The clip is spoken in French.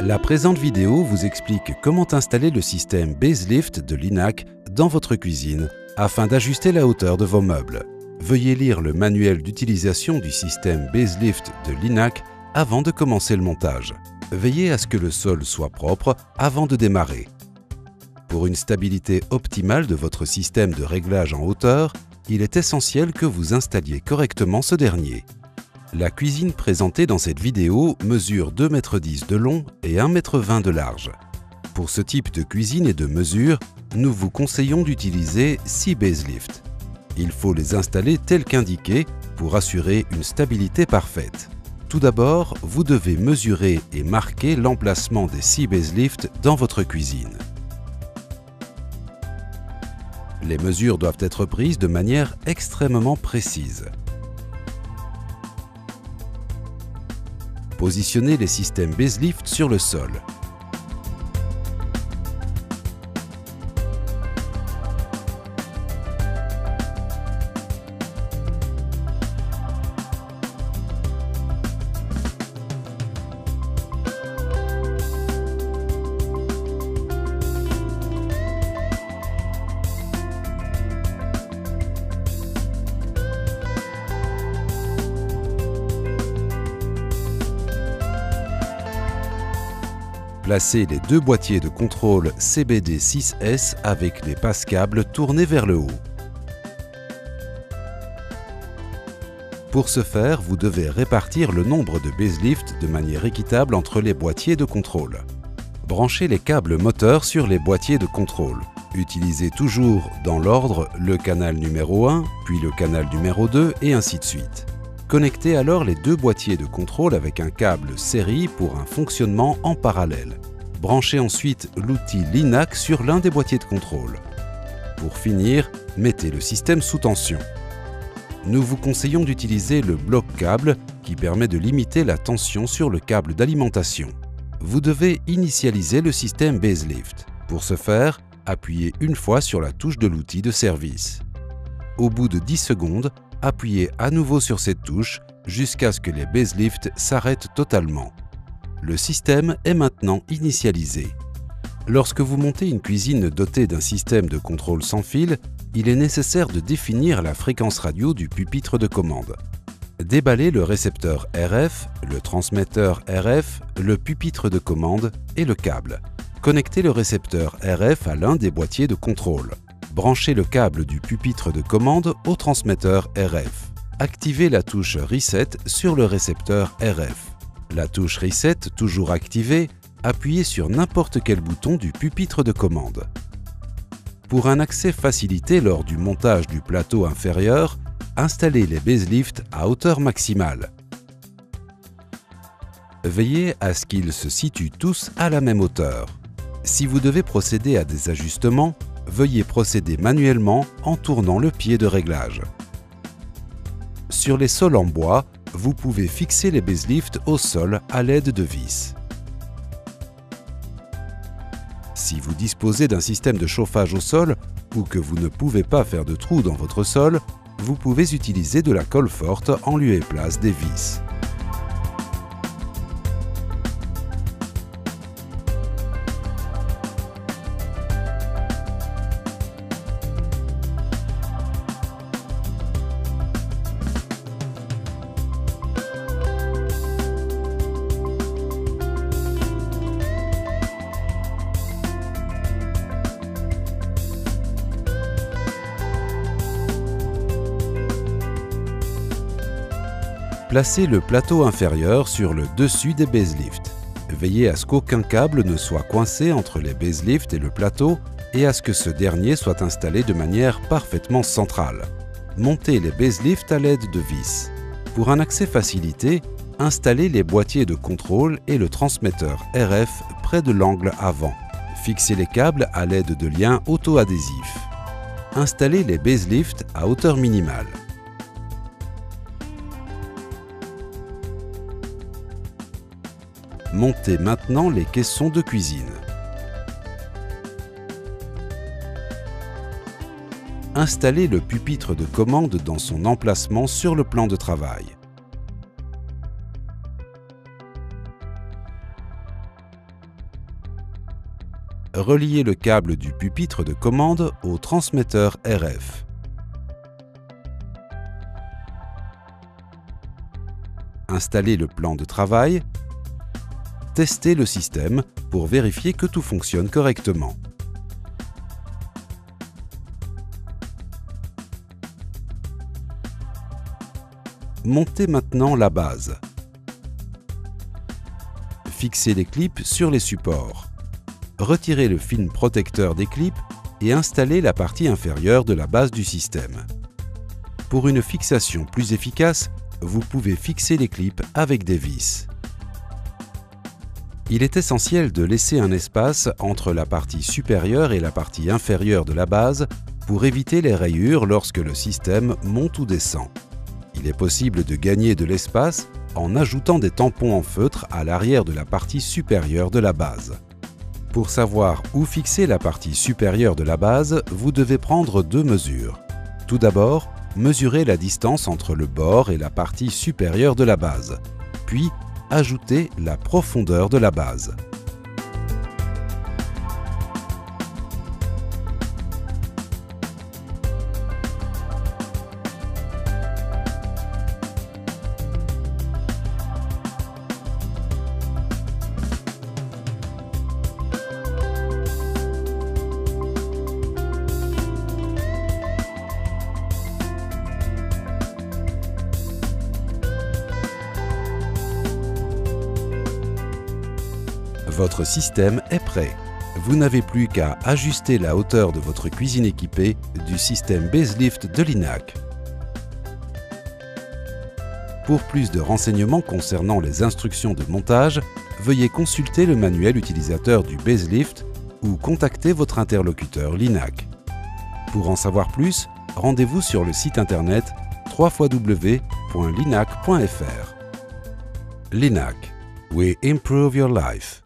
La présente vidéo vous explique comment installer le système BaseLift de Linac dans votre cuisine afin d'ajuster la hauteur de vos meubles. Veuillez lire le manuel d'utilisation du système BaseLift de Linac avant de commencer le montage. Veillez à ce que le sol soit propre avant de démarrer. Pour une stabilité optimale de votre système de réglage en hauteur, il est essentiel que vous installiez correctement ce dernier. La cuisine présentée dans cette vidéo mesure 2,10 m de long et 1,20 m de large. Pour ce type de cuisine et de mesure, nous vous conseillons d'utiliser 6 BaseLift. Il faut les installer tels qu'indiqués pour assurer une stabilité parfaite. Tout d'abord, vous devez mesurer et marquer l'emplacement des 6 BaseLift dans votre cuisine. Les mesures doivent être prises de manière extrêmement précise. Positionnez les systèmes BaseLift sur le sol. Placez les deux boîtiers de contrôle CBD6S avec les passes-câbles tournés vers le haut. Pour ce faire, vous devez répartir le nombre de BaseLift de manière équitable entre les boîtiers de contrôle. Branchez les câbles moteurs sur les boîtiers de contrôle. Utilisez toujours dans l'ordre le canal numéro 1, puis le canal numéro 2 et ainsi de suite. Connectez alors les deux boîtiers de contrôle avec un câble série pour un fonctionnement en parallèle. Branchez ensuite l'outil Linac sur l'un des boîtiers de contrôle. Pour finir, mettez le système sous tension. Nous vous conseillons d'utiliser le bloc câble qui permet de limiter la tension sur le câble d'alimentation. Vous devez initialiser le système BaseLift. Pour ce faire, appuyez une fois sur la touche de l'outil de service. Au bout de 10 secondes, appuyez à nouveau sur cette touche jusqu'à ce que les BaseLift s'arrêtent totalement. Le système est maintenant initialisé. Lorsque vous montez une cuisine dotée d'un système de contrôle sans fil, il est nécessaire de définir la fréquence radio du pupitre de commande. Déballez le récepteur RF, le transmetteur RF, le pupitre de commande et le câble. Connectez le récepteur RF à l'un des boîtiers de contrôle. Branchez le câble du pupitre de commande au transmetteur RF. Activez la touche Reset sur le récepteur RF. La touche Reset toujours activée, appuyez sur n'importe quel bouton du pupitre de commande. Pour un accès facilité lors du montage du plateau inférieur, installez les BaseLift à hauteur maximale. Veillez à ce qu'ils se situent tous à la même hauteur. Si vous devez procéder à des ajustements, veuillez procéder manuellement en tournant le pied de réglage. Sur les sols en bois, vous pouvez fixer les BaseLift au sol à l'aide de vis. Si vous disposez d'un système de chauffage au sol ou que vous ne pouvez pas faire de trou dans votre sol, vous pouvez utiliser de la colle forte en lieu et place des vis. Placez le plateau inférieur sur le dessus des BaseLift. Veillez à ce qu'aucun câble ne soit coincé entre les BaseLift et le plateau et à ce que ce dernier soit installé de manière parfaitement centrale. Montez les BaseLift à l'aide de vis. Pour un accès facilité, installez les boîtiers de contrôle et le transmetteur RF près de l'angle avant. Fixez les câbles à l'aide de liens auto-adhésifs. Installez les BaseLift à hauteur minimale. Montez maintenant les caissons de cuisine. Installez le pupitre de commande dans son emplacement sur le plan de travail. reliez le câble du pupitre de commande au transmetteur RF. Installez le plan de travail. Testez le système pour vérifier que tout fonctionne correctement. Montez maintenant la base. Fixez les clips sur les supports. Retirez le film protecteur des clips et installez la partie inférieure de la base du système. Pour une fixation plus efficace, vous pouvez fixer les clips avec des vis. Il est essentiel de laisser un espace entre la partie supérieure et la partie inférieure de la base pour éviter les rayures lorsque le système monte ou descend. Il est possible de gagner de l'espace en ajoutant des tampons en feutre à l'arrière de la partie supérieure de la base. Pour savoir où fixer la partie supérieure de la base, vous devez prendre deux mesures. Tout d'abord, mesurez la distance entre le bord et la partie supérieure de la base, puis ajoutez la profondeur de la base. Votre système est prêt. Vous n'avez plus qu'à ajuster la hauteur de votre cuisine équipée du système Baselift de Linac. Pour plus de renseignements concernant les instructions de montage, veuillez consulter le manuel utilisateur du Baselift ou contacter votre interlocuteur Linac. Pour en savoir plus, rendez-vous sur le site internet www.linac.fr. Linac, we improve your life.